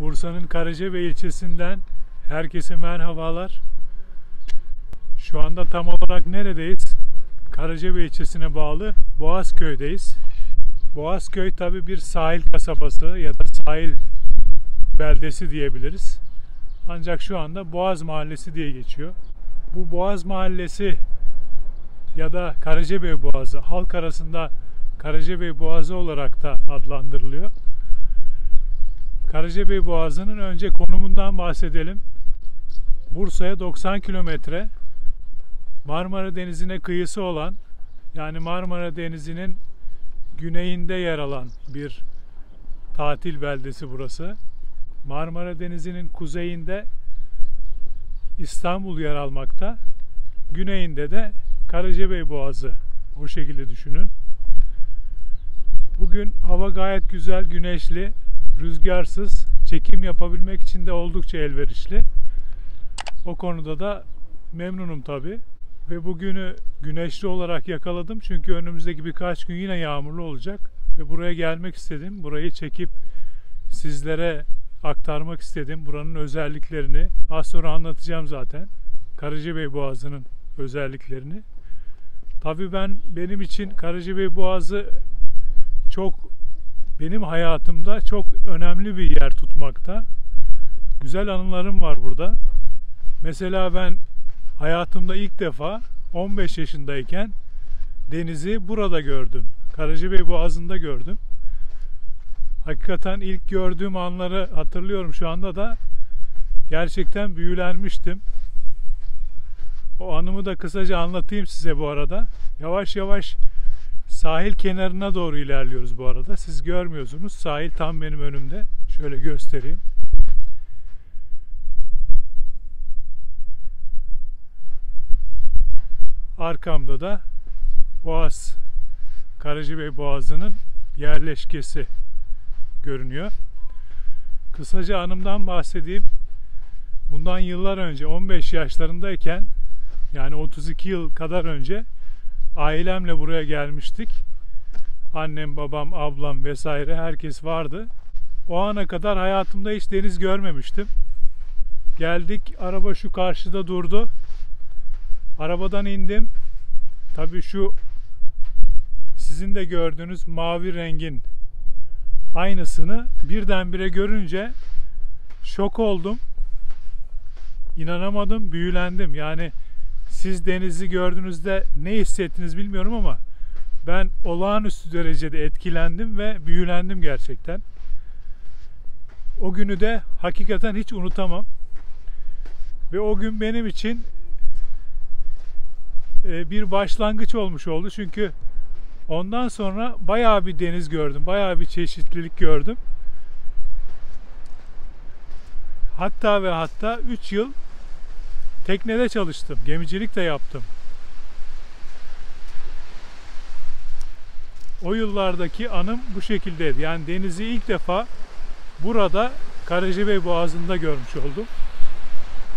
Bursa'nın Karacabey ilçesinden herkese merhabalar. Şu anda tam olarak neredeyiz? Karacabey ilçesine bağlı Boğazköy'deyiz. Boğazköy tabi bir sahil kasabası ya da sahil beldesi diyebiliriz. Ancak şu anda Boğaz Mahallesi diye geçiyor. Bu Boğaz Mahallesi ya da Karacabey Boğazı halk arasında Karacabey Boğazı olarak da adlandırılıyor. Karacabey Boğazı'nın önce konumundan bahsedelim. Bursa'ya 90 kilometre, Marmara Denizi'ne kıyısı olan, yani Marmara Denizi'nin güneyinde yer alan bir tatil beldesi burası. Marmara Denizi'nin kuzeyinde İstanbul yer almakta, güneyinde de Karacabey Boğazı, o şekilde düşünün. Bugün hava gayet güzel, güneşli, rüzgarsız, çekim yapabilmek için de oldukça elverişli. O konuda da memnunum tabi. Ve bugünü güneşli olarak yakaladım çünkü önümüzdeki birkaç gün yine yağmurlu olacak. Ve buraya gelmek istedim. Burayı çekip sizlere aktarmak istedim. Buranın özelliklerini az sonra anlatacağım zaten. Karacabey Boğazı'nın özelliklerini. Tabi benim için Karacabey Boğazı benim hayatımda çok önemli bir yer tutmakta. Güzel anılarım var burada. Mesela ben hayatımda ilk defa 15 yaşındayken denizi burada gördüm. Karacabey Boğazı'nda gördüm. Hakikaten ilk gördüğüm anları hatırlıyorum şu anda da. Gerçekten büyülenmiştim. O anımı da kısaca anlatayım size bu arada. Yavaş yavaş sahil kenarına doğru ilerliyoruz bu arada. Siz görmüyorsunuz. Sahil tam benim önümde. Şöyle göstereyim. Arkamda da Boğaz, Karacabey Boğazı'nın yerleşkesi görünüyor. Kısaca anımdan bahsedeyim. Bundan yıllar önce, 15 yaşlarındayken, yani 32 yıl kadar önce ailemle buraya gelmiştik. Annem, babam, ablam vesaire herkes vardı. O ana kadar hayatımda hiç deniz görmemiştim. Geldik, araba şu karşıda durdu. Arabadan indim. Tabii şu sizin de gördüğünüz mavi rengin aynısını birdenbire görünce şok oldum. İnanamadım, büyülendim. Yani siz denizi gördüğünüzde ne hissettiniz bilmiyorum ama ben olağanüstü derecede etkilendim ve büyülendim gerçekten. O günü de hakikaten hiç unutamam. Ve o gün benim için bir başlangıç olmuş oldu. Çünkü ondan sonra bayağı bir deniz gördüm. Bayağı bir çeşitlilik gördüm. Hatta ve hatta 3 yıl teknede çalıştım. Gemicilik de yaptım. O yıllardaki anım bu şekildeydi. Yani denizi ilk defa burada Karacabey Boğazı'nda görmüş oldum.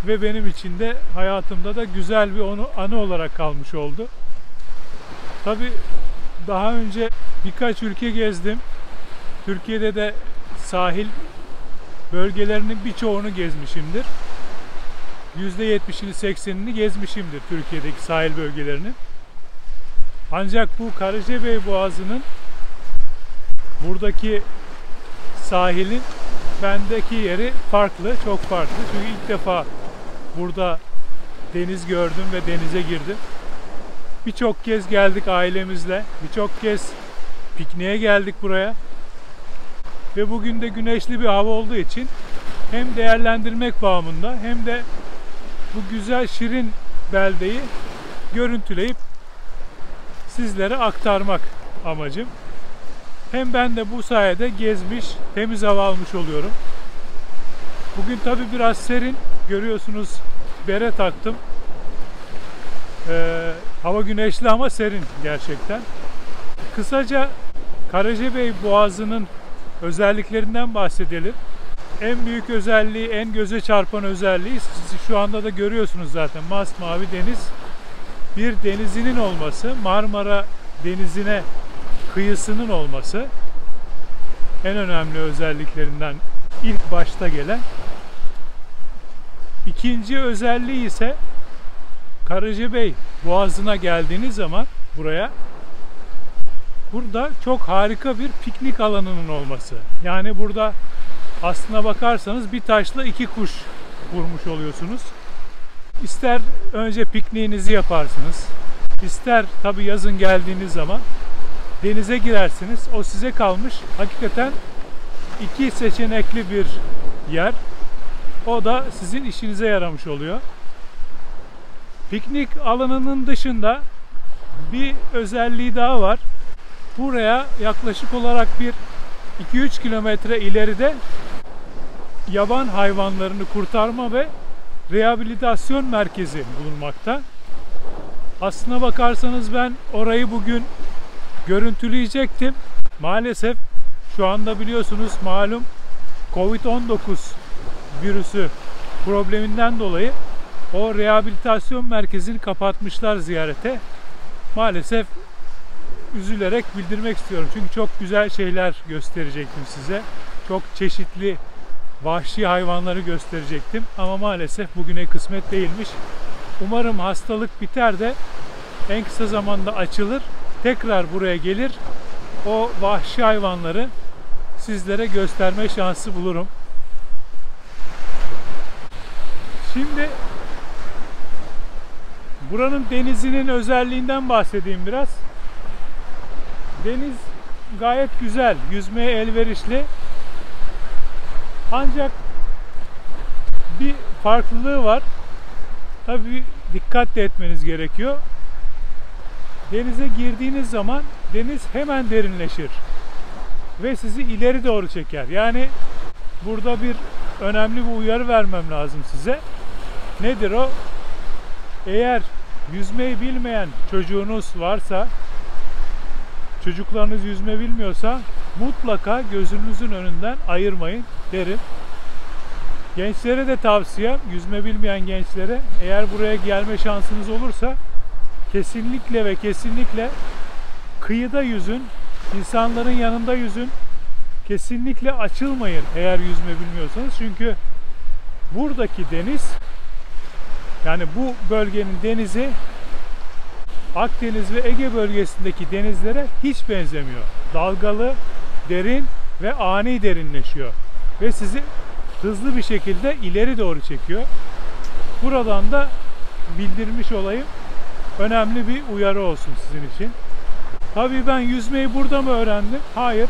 Ve benim için de hayatımda da güzel bir anı olarak kalmış oldu. Tabii daha önce birkaç ülke gezdim. Türkiye'de de sahil bölgelerinin birçoğunu gezmişimdir. %70'ini 80'ini gezmişimdir Türkiye'deki sahil bölgelerini. Ancak bu Karacabey Boğazı'nın buradaki sahilin bendeki yeri farklı, çok farklı. Çünkü ilk defa burada deniz gördüm ve denize girdim. Birçok kez geldik ailemizle, birçok kez pikniğe geldik buraya. Ve bugün de güneşli bir hava olduğu için hem değerlendirmek bağımında hem de bu güzel şirin beldeyi görüntüleyip sizlere aktarmak amacım. Hem ben de bu sayede gezmiş, temiz hava almış oluyorum. Bugün tabi biraz serin. Görüyorsunuz, bere taktım. Hava güneşli ama serin gerçekten. Kısaca Karacabey Boğazı'nın özelliklerinden bahsedelim. En büyük özelliği, en göze çarpan özelliği siz şu anda da görüyorsunuz zaten, masmavi deniz. Bir denizinin olması, Marmara Denizi'ne kıyısının olması en önemli özelliklerinden ilk başta gelen. İkinci özelliği ise Karacabey Boğazı'na geldiğiniz zaman burada çok harika bir piknik alanının olması. Yani burada aslına bakarsanız bir taşla iki kuş vurmuş oluyorsunuz. İster önce pikniğinizi yaparsınız, ister tabi yazın geldiğiniz zaman denize girersiniz. O size kalmış. Hakikaten iki seçenekli bir yer. O da sizin işinize yaramış oluyor. Piknik alanının dışında bir özelliği daha var. Buraya yaklaşık olarak bir 2-3 kilometre ileride yaban hayvanlarını kurtarma ve rehabilitasyon merkezi bulunmakta. Aslına bakarsanız ben orayı bugün görüntüleyecektim. Maalesef şu anda biliyorsunuz malum Covid-19 virüsü probleminden dolayı o rehabilitasyon merkezini kapatmışlar ziyarete. Maalesef üzülerek bildirmek istiyorum. Çünkü çok güzel şeyler gösterecektim size. Çok çeşitli vahşi hayvanları gösterecektim. Ama maalesef bugüne kısmet değilmiş. Umarım hastalık biter de en kısa zamanda açılır. Tekrar buraya gelir. O vahşi hayvanları sizlere gösterme şansı bulurum. Şimdi buranın denizinin özelliğinden bahsedeyim biraz. Deniz gayet güzel, yüzmeye elverişli. Ancak bir farklılığı var. Tabii dikkat de etmeniz gerekiyor. Denize girdiğiniz zaman deniz hemen derinleşir ve sizi ileri doğru çeker. Yani burada bir önemli bir uyarı vermem lazım size. Nedir o? Eğer yüzmeyi bilmeyen çocuğunuz varsa, çocuklarınız yüzme bilmiyorsa mutlaka gözünüzün önünden ayırmayın derim. Gençlere de tavsiyem, yüzme bilmeyen gençlere, eğer buraya gelme şansınız olursa kesinlikle ve kesinlikle kıyıda yüzün, insanların yanında yüzün. Kesinlikle açılmayın eğer yüzme bilmiyorsanız. Çünkü buradaki deniz, yani bu bölgenin denizi Akdeniz ve Ege bölgesindeki denizlere hiç benzemiyor. Dalgalı, derin ve ani derinleşiyor. Ve sizi hızlı bir şekilde ileri doğru çekiyor. Buradan da bildirmiş olayım. Önemli bir uyarı olsun sizin için. Tabii ben yüzmeyi burada mı öğrendim? Hayır.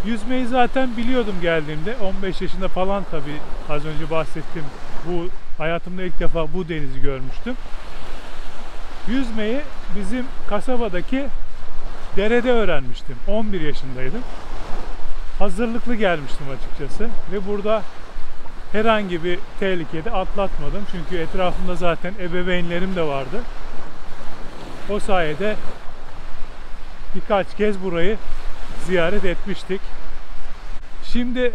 Yüzmeyi zaten biliyordum geldiğimde. 15 yaşında falan tabii az önce bahsettim. Bu hayatımda ilk defa bu denizi görmüştüm. Yüzmeyi bizim kasabadaki derede öğrenmiştim. 11 yaşındaydım. Hazırlıklı gelmiştim açıkçası. Ve burada herhangi bir tehlikede atlatmadım. Çünkü etrafımda zaten ebeveynlerim de vardı. O sayede birkaç kez burayı ziyaret etmiştik. Şimdi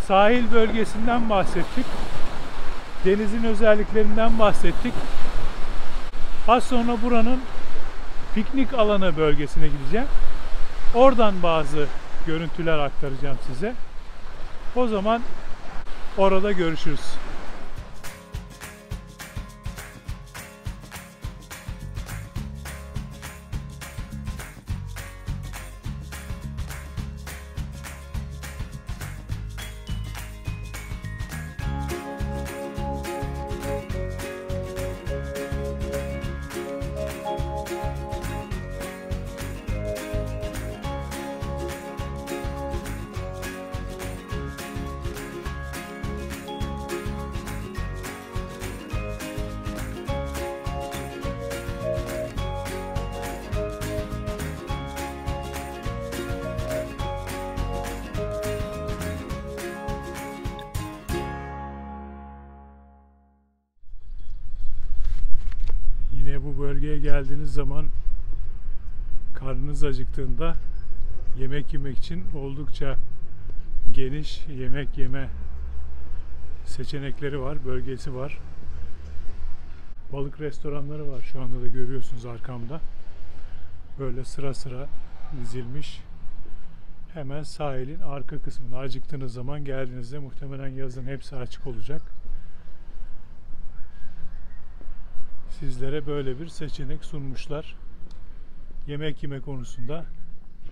sahil bölgesinden bahsettik. Denizin özelliklerinden bahsettik. Az sonra buranın piknik alanı bölgesine gideceğim. Oradan bazı görüntüler aktaracağım size. O zaman orada görüşürüz. Bu bölgeye geldiğiniz zaman karnınız acıktığında yemek yemek için oldukça geniş yemek yeme seçenekleri var, bölgesi var. Balık restoranları var. Şu anda da görüyorsunuz arkamda. Böyle sıra sıra dizilmiş. Hemen sahilin arka kısmında. Acıktığınız zaman geldiğinizde muhtemelen yazın hepsi açık olacak. Sizlere böyle bir seçenek sunmuşlar. Yemek yeme konusunda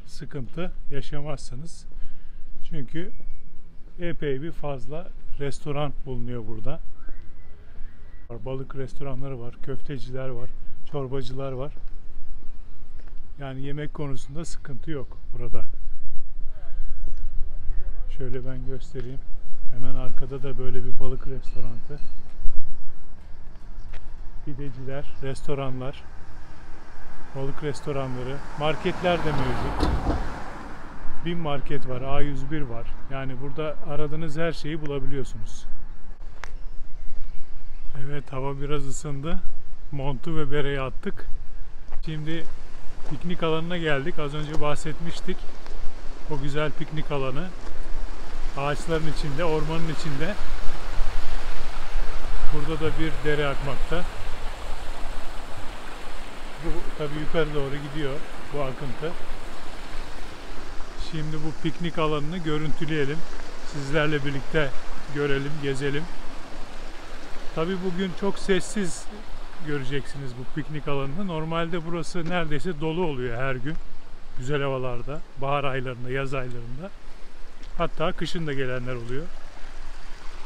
sıkıntı yaşamazsınız. Çünkü epey bir fazla restoran bulunuyor burada. Balık restoranları var, köfteciler var, çorbacılar var. Yani yemek konusunda sıkıntı yok burada. Şöyle ben göstereyim. Hemen arkada da böyle bir balık restoranı. Pideciler, restoranlar, balık restoranları, marketler de mevcut. BİM market var, A101 var. Yani burada aradığınız her şeyi bulabiliyorsunuz. Evet, hava biraz ısındı. Montu ve bereyi attık. Şimdi piknik alanına geldik. Az önce bahsetmiştik. O güzel piknik alanı. Ağaçların içinde, ormanın içinde. Burada da bir dere akmakta. Bu tabii yukarı doğru gidiyor bu akıntı. Şimdi bu piknik alanını görüntüleyelim. Sizlerle birlikte görelim, gezelim. Tabii bugün çok sessiz göreceksiniz bu piknik alanını. Normalde burası neredeyse dolu oluyor her gün. Güzel havalarda, bahar aylarında, yaz aylarında. Hatta kışın da gelenler oluyor.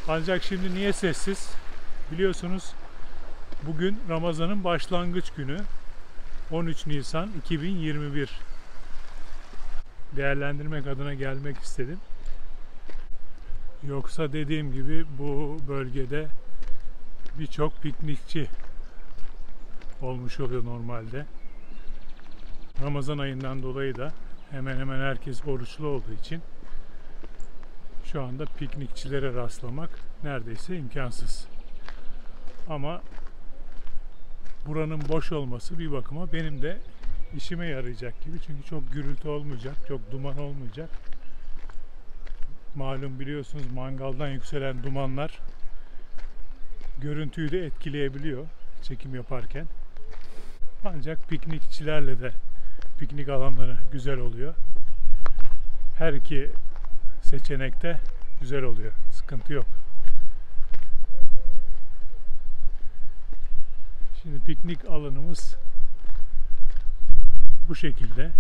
Ancak şimdi niye sessiz? Biliyorsunuz bugün Ramazan'ın başlangıç günü. 13 Nisan 2021. Değerlendirmek adına gelmek istedim. Yoksa dediğim gibi bu bölgede birçok piknikçi olmuş oluyor normalde. Ramazan ayından dolayı da hemen hemen herkes oruçlu olduğu için şu anda piknikçilere rastlamak neredeyse imkansız. Ama buranın boş olması bir bakıma benim de işime yarayacak gibi. Çünkü çok gürültü olmayacak, çok duman olmayacak. Malum biliyorsunuz mangaldan yükselen dumanlar görüntüyü de etkileyebiliyor çekim yaparken. Ancak piknikçilerle de piknik alanları güzel oluyor. Her iki seçenekte güzel oluyor. Sıkıntı yok. Şimdi piknik alanımız bu şekilde.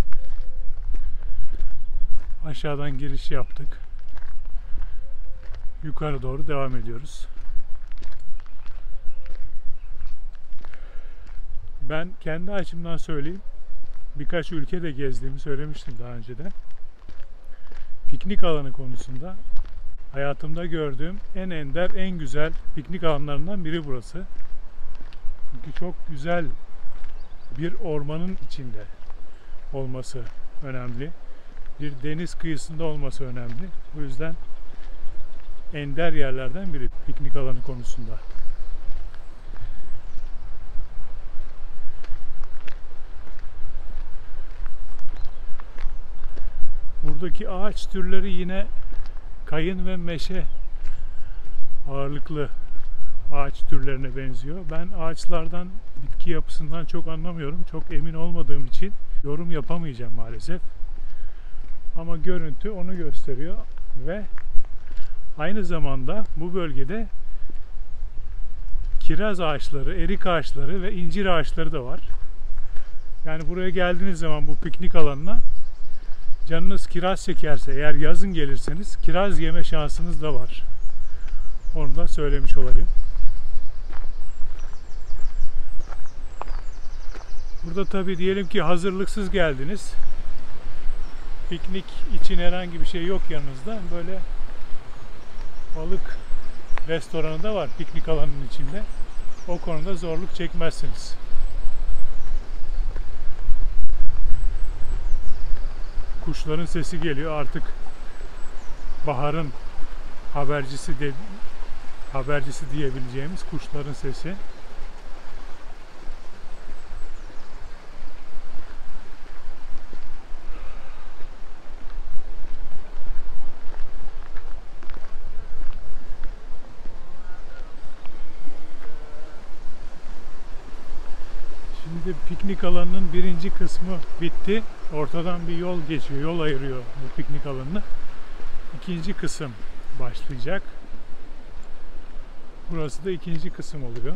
Aşağıdan giriş yaptık. Yukarı doğru devam ediyoruz. Ben kendi açımdan söyleyeyim. Birkaç ülkede gezdiğimi söylemiştim daha önceden. Piknik alanı konusunda hayatımda gördüğüm en ender, en güzel piknik alanlarından biri burası. Çünkü çok güzel bir ormanın içinde olması önemli. Bir deniz kıyısında olması önemli. Bu yüzden ender yerlerden biri piknik alanı konusunda. Buradaki ağaç türleri yine kayın ve meşe ağırlıklı ağaç türlerine benziyor. Ben ağaçlardan, bitki yapısından çok anlamıyorum. Çok emin olmadığım için yorum yapamayacağım maalesef. Ama görüntü onu gösteriyor ve aynı zamanda bu bölgede kiraz ağaçları, erik ağaçları ve incir ağaçları da var. Yani buraya geldiğiniz zaman bu piknik alanına canınız kiraz çekerse, eğer yazın gelirseniz kiraz yeme şansınız da var. Onu da söylemiş olayım. Burada tabii diyelim ki hazırlıksız geldiniz. Piknik için herhangi bir şey yok yanınızda. Böyle balık restoranı da var piknik alanının içinde. O konuda zorluk çekmezsiniz. Kuşların sesi geliyor. Artık baharın habercisi diyebileceğimiz kuşların sesi. Şimdi piknik alanının birinci kısmı bitti. Ortadan bir yol geçiyor, yol ayırıyor bu piknik alanını. İkinci kısım başlayacak. Burası da ikinci kısım oluyor.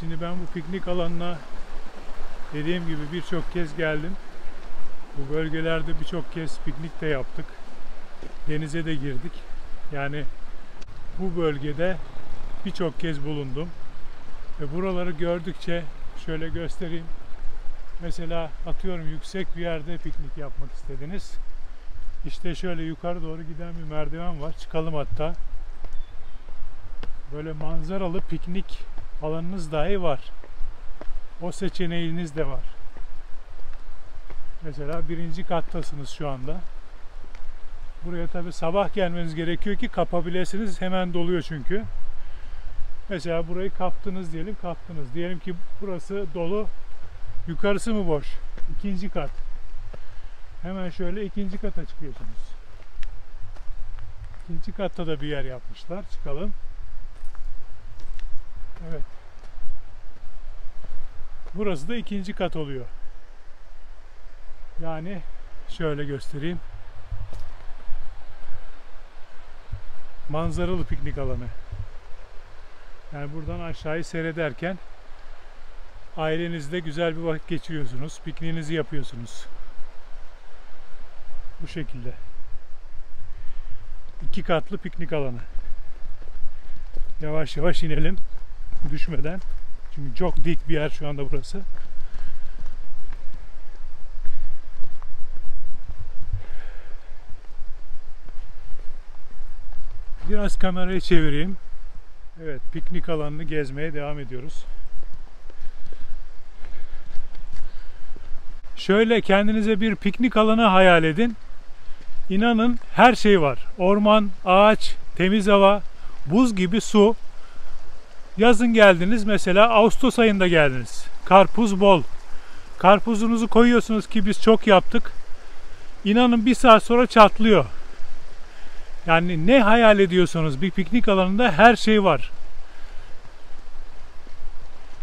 Şimdi ben bu piknik alanına dediğim gibi birçok kez geldim. Bu bölgelerde birçok kez piknik de yaptık. Denize de girdik. Yani bu bölgede birçok kez bulundum. Ve buraları gördükçe şöyle göstereyim. Mesela atıyorum yüksek bir yerde piknik yapmak istediniz. İşte şöyle yukarı doğru giden bir merdiven var. Çıkalım hatta. Böyle manzaralı piknik alanınız dahi var. O seçeneğiniz de var. Mesela birinci kattasınız şu anda. Buraya tabi sabah gelmeniz gerekiyor ki kapabilirsiniz. Hemen doluyor çünkü. Mesela burayı kaptınız diyelim, kaptınız. Diyelim ki burası dolu. Yukarısı mı boş? İkinci kat. Hemen şöyle ikinci kata çıkıyorsunuz. İkinci katta da bir yer yapmışlar. Çıkalım. Evet. Burası da ikinci kat oluyor. Yani şöyle göstereyim. Manzaralı piknik alanı. Yani buradan aşağıyı seyrederken ailenizle güzel bir vakit geçiriyorsunuz. Pikniğinizi yapıyorsunuz. Bu şekilde. 2 katlı piknik alanı. Yavaş yavaş inelim. Düşmeden. Çünkü çok dik bir yer şu anda burası. Biraz kamerayı çevireyim. Evet, piknik alanını gezmeye devam ediyoruz. Şöyle kendinize bir piknik alanı hayal edin. İnanın her şey var. Orman, ağaç, temiz hava, buz gibi su. Yazın geldiniz mesela, Ağustos ayında geldiniz. Karpuz bol. Karpuzunuzu koyuyorsunuz ki biz çok yaptık. İnanın bir saat sonra çatlıyor. Yani ne hayal ediyorsanız bir piknik alanında her şey var.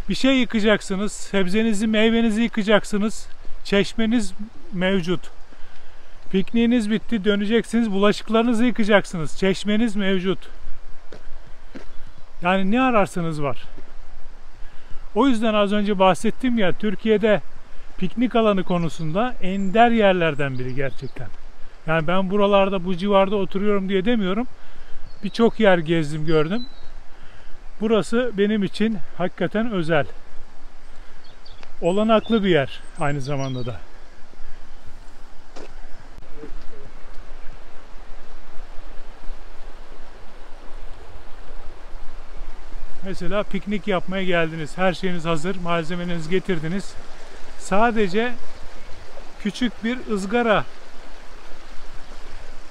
Bir şey yıkacaksınız, sebzenizi, meyvenizi yıkacaksınız. Çeşmeniz mevcut. Pikniğiniz bitti, döneceksiniz, bulaşıklarınızı yıkacaksınız. Çeşmeniz mevcut. Yani ne ararsanız var. O yüzden az önce bahsettim ya, Türkiye'de piknik alanı konusunda ender yerlerden biri gerçekten. Yani ben buralarda, bu civarda oturuyorum diye demiyorum. Birçok yer gezdim, gördüm. Burası benim için hakikaten özel. Olanaklı bir yer aynı zamanda da. Mesela piknik yapmaya geldiniz. Her şeyiniz hazır. Malzemelerinizi getirdiniz. Sadece küçük bir ızgara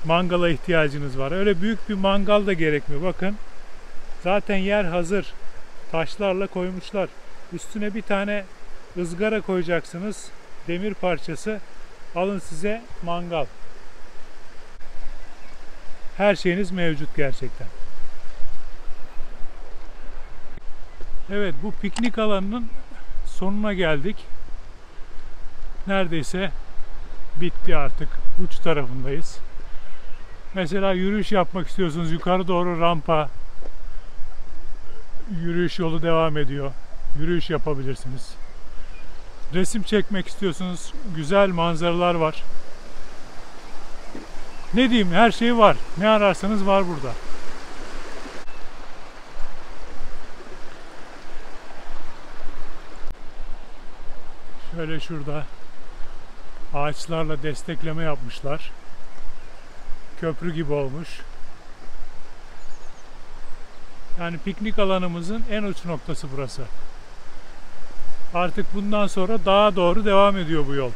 mangala ihtiyacınız var. Öyle büyük bir mangal da gerekmiyor. Bakın. Zaten yer hazır. Taşlarla koymuşlar. Üstüne bir tane ızgara koyacaksınız. Demir parçası. Alın size mangal. Her şeyiniz mevcut gerçekten. Evet, bu piknik alanının sonuna geldik. Neredeyse bitti artık. Uç tarafındayız. Mesela yürüyüş yapmak istiyorsunuz. Yukarı doğru rampa, yürüyüş yolu devam ediyor. Yürüyüş yapabilirsiniz. Resim çekmek istiyorsunuz. Güzel manzaralar var. Ne diyeyim, her şey var. Ne ararsanız var burada. Şöyle şurada ağaçlarla destekleme yapmışlar. Köprü gibi olmuş. Yani piknik alanımızın en uç noktası burası. Artık bundan sonra dağa doğru devam ediyor bu yol.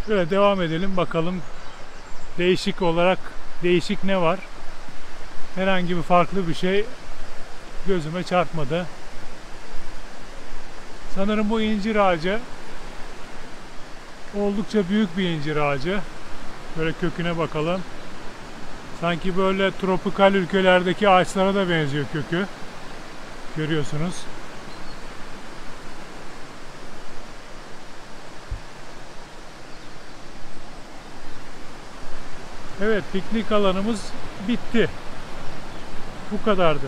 Şöyle devam edelim bakalım, değişik olarak değişik ne var? Herhangi bir farklı bir şey gözüme çarpmadı. Sanırım bu incir ağacı oldukça büyük bir incir ağacı. Böyle köküne bakalım. Sanki böyle tropikal ülkelerdeki ağaçlara da benziyor kökü. Görüyorsunuz. Evet, piknik alanımız bitti. Bu kadardı.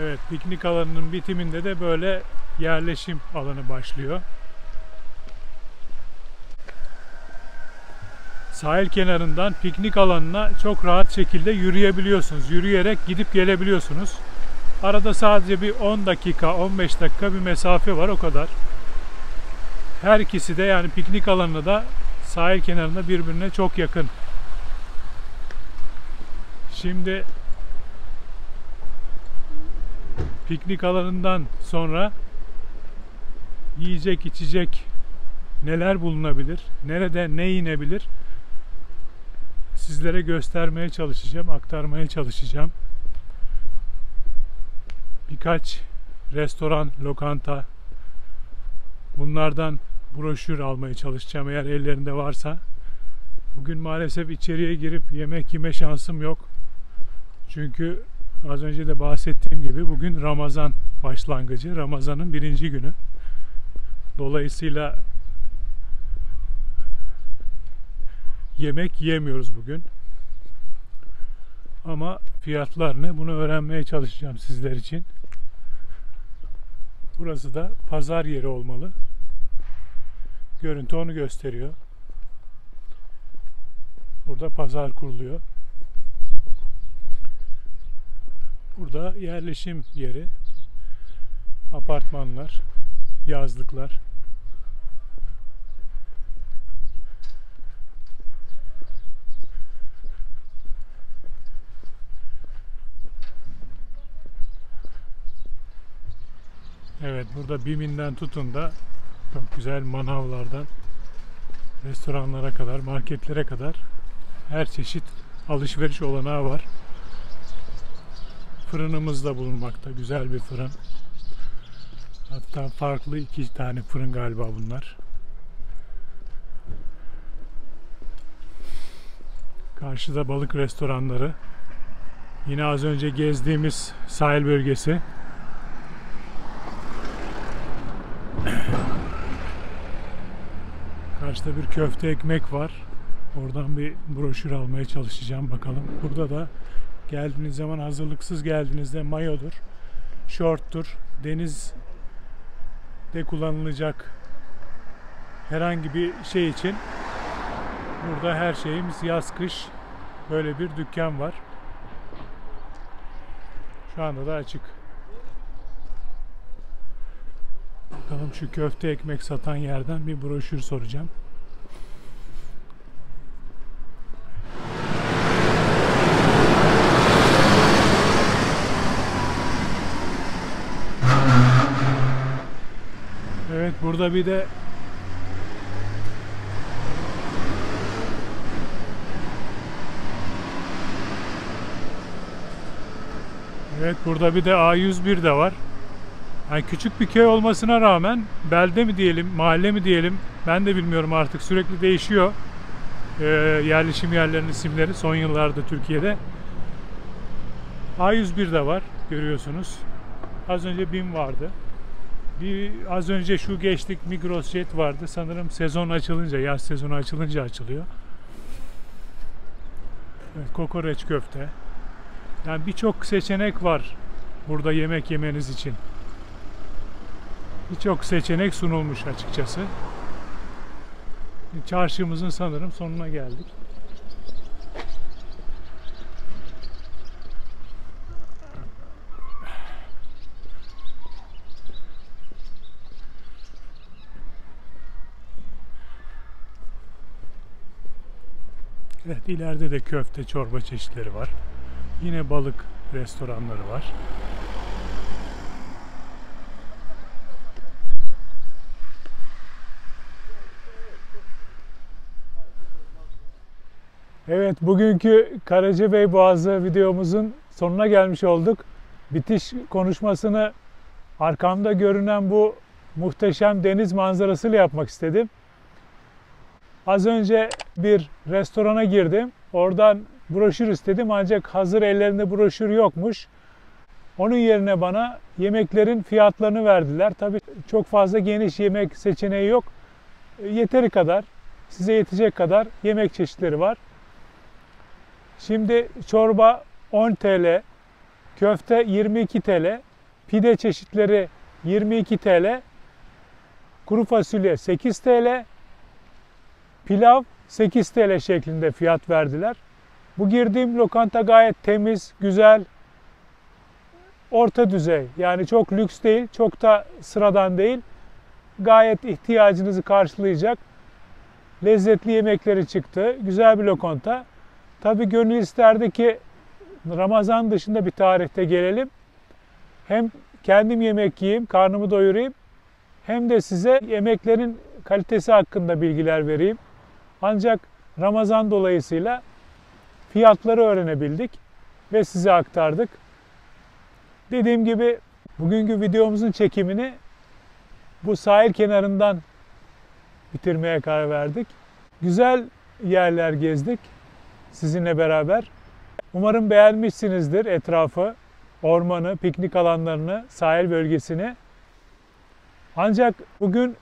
Evet, piknik alanının bitiminde de böyle yerleşim alanı başlıyor. Sahil kenarından piknik alanına çok rahat şekilde yürüyebiliyorsunuz. Yürüyerek gidip gelebiliyorsunuz. Arada sadece bir 10 dakika, 15 dakika bir mesafe var, o kadar. Her ikisi de, yani piknik alanı da sahil kenarında birbirine çok yakın. Şimdi piknik alanından sonra yiyecek, içecek neler bulunabilir, nerede ne yinebilir sizlere göstermeye çalışacağım, aktarmaya çalışacağım. Birkaç restoran, lokanta, bunlardan broşür almaya çalışacağım eğer ellerinde varsa. Bugün maalesef içeriye girip yemek yeme şansım yok. Çünkü az önce de bahsettiğim gibi bugün Ramazan başlangıcı, Ramazan'ın 1. günü. Dolayısıyla yemek yemiyoruz bugün. Ama fiyatlar ne? Bunu öğrenmeye çalışacağım sizler için. Burası da pazar yeri olmalı. Görüntü onu gösteriyor. Burada pazar kuruluyor. Burada yerleşim yeri, apartmanlar, yazlıklar. Evet, burada BİM'inden tutun da çok güzel manavlardan restoranlara kadar, marketlere kadar her çeşit alışveriş olanağı var. Fırınımız da bulunmakta. Güzel bir fırın. Hatta farklı 2 tane fırın galiba bunlar. Karşıda balık restoranları. Yine az önce gezdiğimiz sahil bölgesi. Karşıda bir köfte ekmek var. Oradan bir broşür almaya çalışacağım, bakalım. Burada da geldiğiniz zaman hazırlıksız geldiğinizde mayodur, şorttur, denizde kullanılacak herhangi bir şey için burada her şeyimiz yaz kış böyle bir dükkan var. Şu anda da açık. Bakalım şu köfte ekmek satan yerden bir broşür soracağım. Evet, burada bir de A101 de var. Yani küçük bir köy olmasına rağmen belde mi diyelim, mahalle mi diyelim, ben de bilmiyorum artık, sürekli değişiyor yerleşim yerlerinin isimleri son yıllarda Türkiye'de. A101 de var, görüyorsunuz. Az önce BİM vardı. Az önce şu geçtik, Migros Jet vardı. Sanırım sezon açılınca, yaz sezonu açılınca açılıyor. Evet, kokoreç köfte. Yani birçok seçenek var burada yemek yemeniz için. Birçok seçenek sunulmuş açıkçası. Çarşımızın sanırım sonuna geldik. Evet, ileride de köfte, çorba çeşitleri var. Yine balık restoranları var. Evet, bugünkü Karacabey Boğazı videomuzun sonuna gelmiş olduk. Bitiş konuşmasını arkamda görünen bu muhteşem deniz manzarasıyla yapmak istedim. Az önce bir restorana girdim. Oradan broşür istedim ancak hazır ellerinde broşür yokmuş. Onun yerine bana yemeklerin fiyatlarını verdiler. Tabii çok fazla geniş yemek seçeneği yok. Yeteri kadar, size yetecek kadar yemek çeşitleri var. Şimdi çorba 10 TL, köfte 22 TL, pide çeşitleri 22 TL, kuru fasulye 8 TL, pilav 8 TL şeklinde fiyat verdiler. Bu girdiğim lokanta gayet temiz, güzel, orta düzey. Yani çok lüks değil, çok da sıradan değil. Gayet ihtiyacınızı karşılayacak lezzetli yemekleri çıktı. Güzel bir lokanta. Tabii gönül isterdi ki Ramazan dışında bir tarihte gelelim. Hem kendim yemek yiyeyim, karnımı doyurayım, hem de size yemeklerin kalitesi hakkında bilgiler vereyim. Ancak Ramazan dolayısıyla fiyatları öğrenebildik ve size aktardık. Dediğim gibi bugünkü videomuzun çekimini bu sahil kenarından bitirmeye karar verdik. Güzel yerler gezdik sizinle beraber. Umarım beğenmişsinizdir etrafı, ormanı, piknik alanlarını, sahil bölgesini. Ancak bugün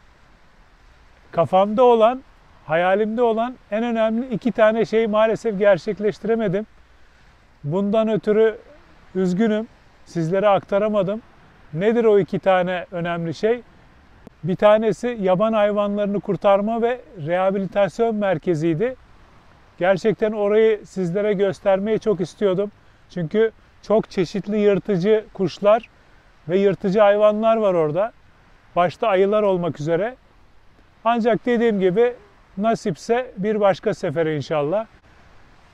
kafamda olan, hayalimde olan en önemli 2 tane şeyi maalesef gerçekleştiremedim. Bundan ötürü üzgünüm. Sizlere aktaramadım. Nedir o 2 tane önemli şey? Bir tanesi yaban hayvanlarını kurtarma ve rehabilitasyon merkeziydi. Gerçekten orayı sizlere göstermeyi çok istiyordum. Çünkü çok çeşitli yırtıcı kuşlar ve yırtıcı hayvanlar var orada. Başta ayılar olmak üzere. Ancak dediğim gibi nasipse bir başka sefere inşallah.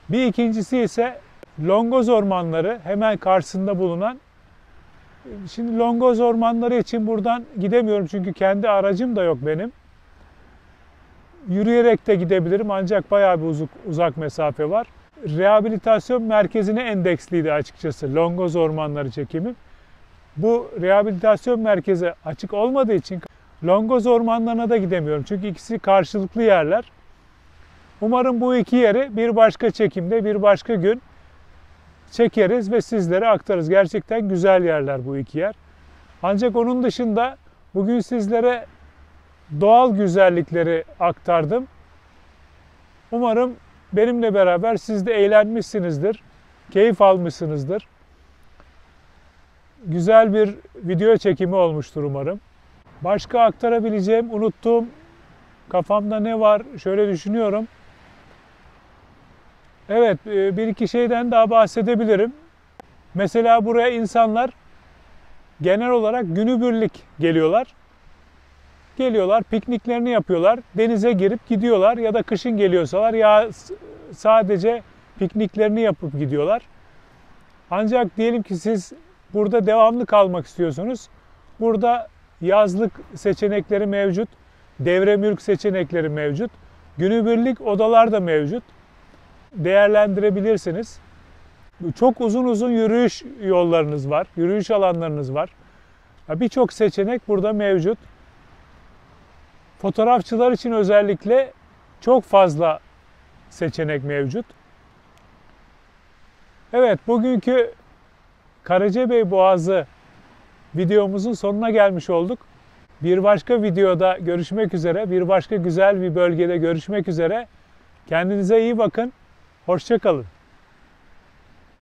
Bir ikincisi ise Longoz ormanları, hemen karşısında bulunan. Şimdi Longoz ormanları için buradan gidemiyorum çünkü kendi aracım da yok benim. Yürüyerek de gidebilirim ancak bayağı bir uzak mesafe var. Rehabilitasyon merkezine endeksliydi açıkçası Longoz ormanları çekimim. Bu rehabilitasyon merkezi açık olmadığı için Longoz ormanlarına da gidemiyorum. Çünkü ikisi karşılıklı yerler. Umarım bu 2 yeri bir başka çekimde, bir başka gün çekeriz ve sizlere aktarırız. Gerçekten güzel yerler bu 2 yer. Ancak onun dışında bugün sizlere doğal güzellikleri aktardım. Umarım benimle beraber siz de eğlenmişsinizdir, keyif almışsınızdır. Güzel bir video çekimi olmuştur umarım. Başka aktarabileceğim, unuttuğum, kafamda ne var şöyle düşünüyorum. Evet, bir iki şeyden daha bahsedebilirim. Mesela buraya insanlar genel olarak günübirlik geliyorlar. Geliyorlar, pikniklerini yapıyorlar, denize girip gidiyorlar ya da kışın geliyorsalar ya sadece pikniklerini yapıp gidiyorlar. Ancak diyelim ki siz burada devamlı kalmak istiyorsunuz. Burada yazlık seçenekleri mevcut, devre mülk seçenekleri mevcut, günübirlik odalar da mevcut. Değerlendirebilirsiniz. Çok uzun yürüyüş yollarınız var, yürüyüş alanlarınız var. Birçok seçenek burada mevcut. Fotoğrafçılar için özellikle çok fazla seçenek mevcut. Evet, bugünkü Karacabey Boğazı videomuzun sonuna gelmiş olduk. Bir başka videoda görüşmek üzere, bir başka güzel bir bölgede görüşmek üzere. Kendinize iyi bakın, hoşça kalın.